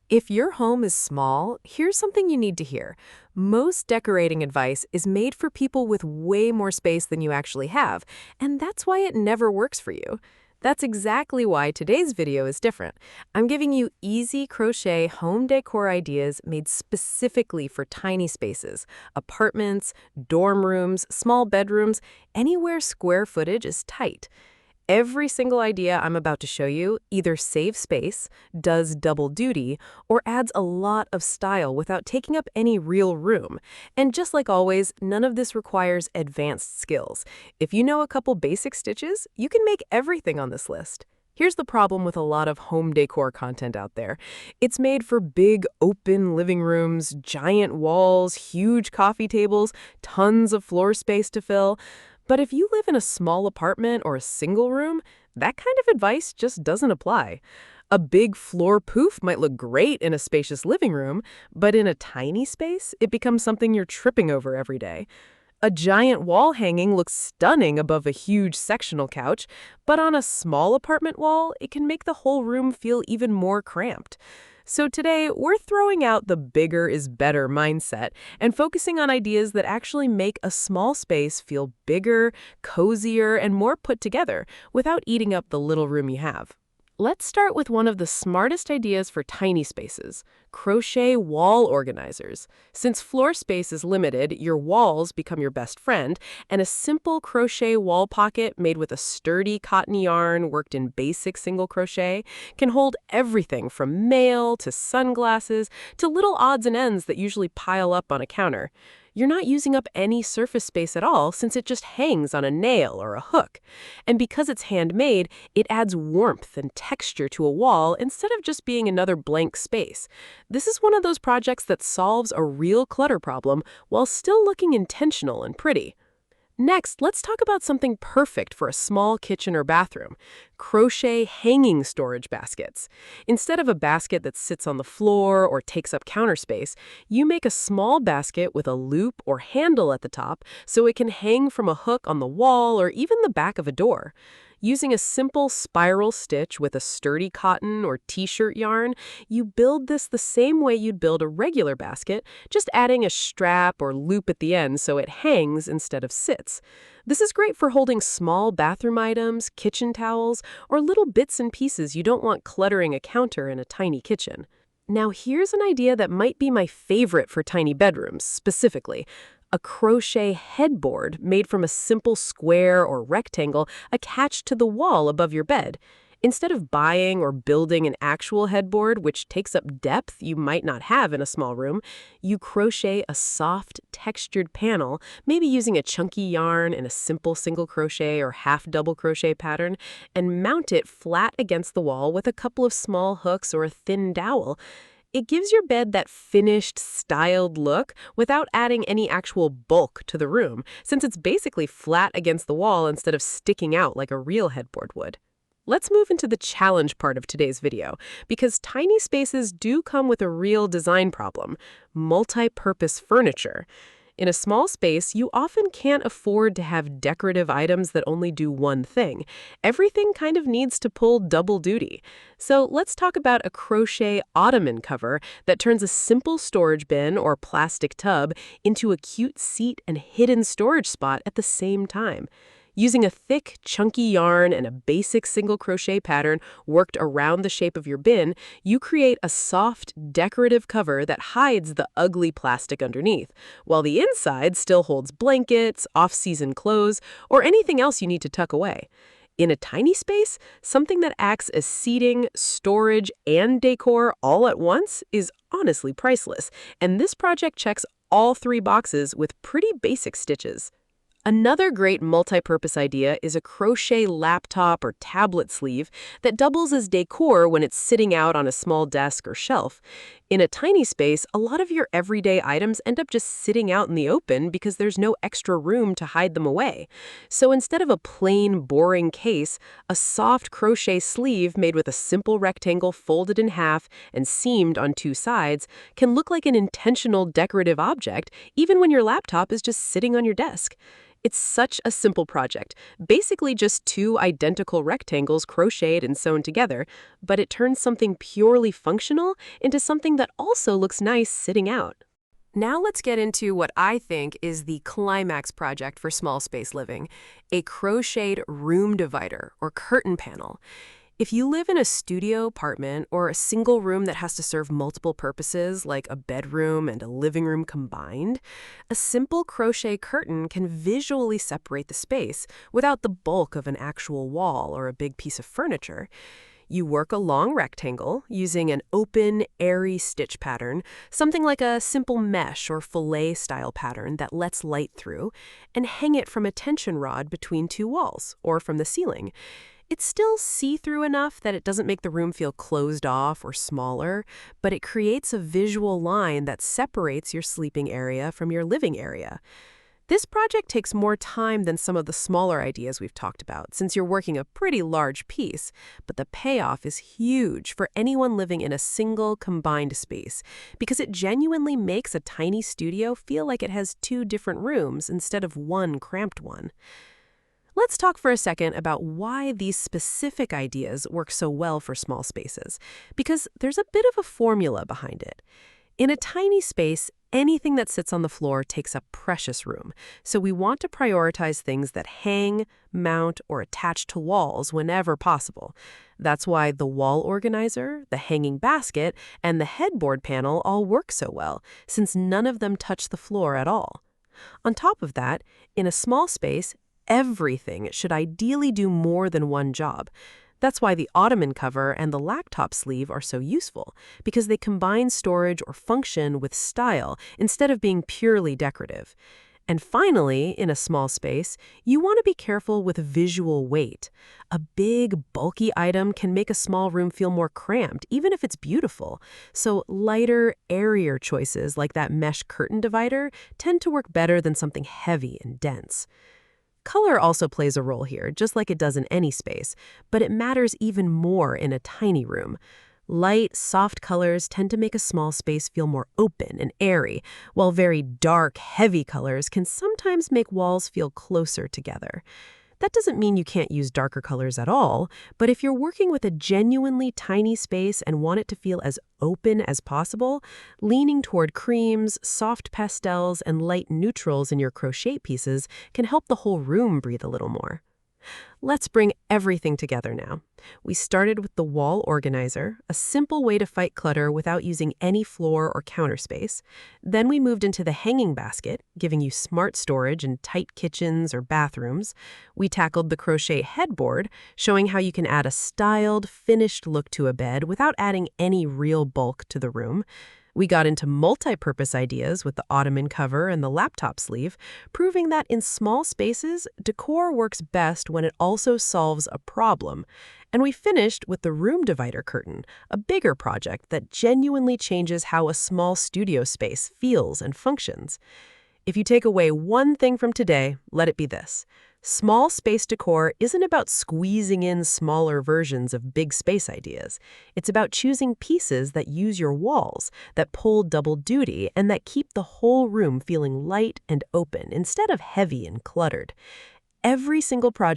If your home is small, here's something you need to hear. Most decorating advice is made for people with way more space than you actually have, and that's why it never works for you. That's exactly why today's video is different. I'm giving you easy crochet home decor ideas made specifically for tiny spaces, apartments, dorm rooms, small bedrooms, anywhere square footage is tight. Every single idea I'm about to show you either saves space, does double duty, or adds a lot of style without taking up any real room. And just like always, none of this requires advanced skills. If you know a couple basic stitches, you can make everything on this list. Here's the problem with a lot of home decor content out there. It's made for big, open living rooms, giant walls, huge coffee tables, tons of floor space to fill. But if you live in a small apartment or a single room, that kind of advice just doesn't apply. A big floor poof might look great in a spacious living room, but in a tiny space, it becomes something you're tripping over every day. A giant wall hanging looks stunning above a huge sectional couch, but on a small apartment wall, it can make the whole room feel even more cramped. So today, we're throwing out the bigger is better mindset and focusing on ideas that actually make a small space feel bigger, cozier, and more put together without eating up the little room you have. Let's start with one of the smartest ideas for tiny spaces, crochet wall organizers. Since floor space is limited, your walls become your best friend, and a simple crochet wall pocket made with a sturdy cotton yarn worked in basic single crochet can hold everything from mail to sunglasses to little odds and ends that usually pile up on a counter. You're not using up any surface space at all since it just hangs on a nail or a hook. And because it's handmade, it adds warmth and texture to a wall instead of just being another blank space. This is one of those projects that solves a real clutter problem while still looking intentional and pretty. Next, let's talk about something perfect for a small kitchen or bathroom: crochet hanging storage baskets. Instead of a basket that sits on the floor or takes up counter space, you make a small basket with a loop or handle at the top so it can hang from a hook on the wall or even the back of a door. Using a simple spiral stitch with a sturdy cotton or t-shirt yarn, you build this the same way you'd build a regular basket, just adding a strap or loop at the end so it hangs instead of sits. This is great for holding small bathroom items, kitchen towels, or little bits and pieces you don't want cluttering a counter in a tiny kitchen. Now here's an idea that might be my favorite for tiny bedrooms, specifically: a crochet headboard made from a simple square or rectangle attached to the wall above your bed. Instead of buying or building an actual headboard, which takes up depth you might not have in a small room, you crochet a soft, textured panel, maybe using a chunky yarn in a simple single crochet or half double crochet pattern, and mount it flat against the wall with a couple of small hooks or a thin dowel. It gives your bed that finished, styled look without adding any actual bulk to the room, since it's basically flat against the wall instead of sticking out like a real headboard would. Let's move into the challenge part of today's video, because tiny spaces do come with a real design problem: multi-purpose furniture. In a small space, you often can't afford to have decorative items that only do one thing. Everything kind of needs to pull double duty. So let's talk about a crochet ottoman cover that turns a simple storage bin or plastic tub into a cute seat and hidden storage spot at the same time. Using a thick, chunky yarn and a basic single crochet pattern worked around the shape of your bin, you create a soft, decorative cover that hides the ugly plastic underneath, while the inside still holds blankets, off-season clothes, or anything else you need to tuck away. In a tiny space, something that acts as seating, storage, and decor all at once is honestly priceless, and this project checks all three boxes with pretty basic stitches. Another great multi-purpose idea is a crochet laptop or tablet sleeve that doubles as decor when it's sitting out on a small desk or shelf. In a tiny space, a lot of your everyday items end up just sitting out in the open because there's no extra room to hide them away. So instead of a plain, boring case, a soft crochet sleeve made with a simple rectangle folded in half and seamed on two sides can look like an intentional decorative object even when your laptop is just sitting on your desk. It's such a simple project, basically just two identical rectangles crocheted and sewn together, but it turns something purely functional into something that also looks nice sitting out. Now let's get into what I think is the climax project for small space living, a crocheted room divider or curtain panel. If you live in a studio apartment or a single room that has to serve multiple purposes, like a bedroom and a living room combined, a simple crochet curtain can visually separate the space without the bulk of an actual wall or a big piece of furniture. You work a long rectangle using an open, airy stitch pattern, something like a simple mesh or fillet style pattern that lets light through, and hang it from a tension rod between two walls or from the ceiling. It's still see-through enough that it doesn't make the room feel closed off or smaller, but it creates a visual line that separates your sleeping area from your living area. This project takes more time than some of the smaller ideas we've talked about, since you're working a pretty large piece, but the payoff is huge for anyone living in a single combined space, because it genuinely makes a tiny studio feel like it has two different rooms instead of one cramped one. Let's talk for a second about why these specific ideas work so well for small spaces, because there's a bit of a formula behind it. In a tiny space, anything that sits on the floor takes up precious room, so we want to prioritize things that hang, mount, or attach to walls whenever possible. That's why the wall organizer, the hanging basket, and the headboard panel all work so well, since none of them touch the floor at all. On top of that, in a small space, everything should ideally do more than one job. That's why the ottoman cover and the laptop sleeve are so useful, because they combine storage or function with style instead of being purely decorative. And finally, in a small space, you want to be careful with visual weight. A big, bulky item can make a small room feel more cramped, even if it's beautiful. So lighter, airier choices like that mesh curtain divider tend to work better than something heavy and dense. Color also plays a role here, just like it does in any space, but it matters even more in a tiny room. Light, soft colors tend to make a small space feel more open and airy, while very dark, heavy colors can sometimes make walls feel closer together. That doesn't mean you can't use darker colors at all, but if you're working with a genuinely tiny space and want it to feel as open as possible, leaning toward creams, soft pastels, and light neutrals in your crochet pieces can help the whole room breathe a little more. Let's bring everything together now. We started with the wall organizer, a simple way to fight clutter without using any floor or counter space. Then we moved into the hanging basket, giving you smart storage in tight kitchens or bathrooms. We tackled the crochet headboard, showing how you can add a styled, finished look to a bed without adding any real bulk to the room. We got into multi-purpose ideas with the ottoman cover and the laptop sleeve, proving that in small spaces, decor works best when it also solves a problem. And we finished with the room divider curtain, a bigger project that genuinely changes how a small studio space feels and functions. If you take away one thing from today, let it be this. Small space decor isn't about squeezing in smaller versions of big space ideas. It's about choosing pieces that use your walls, that pull double duty, and that keep the whole room feeling light and open instead of heavy and cluttered. Every single project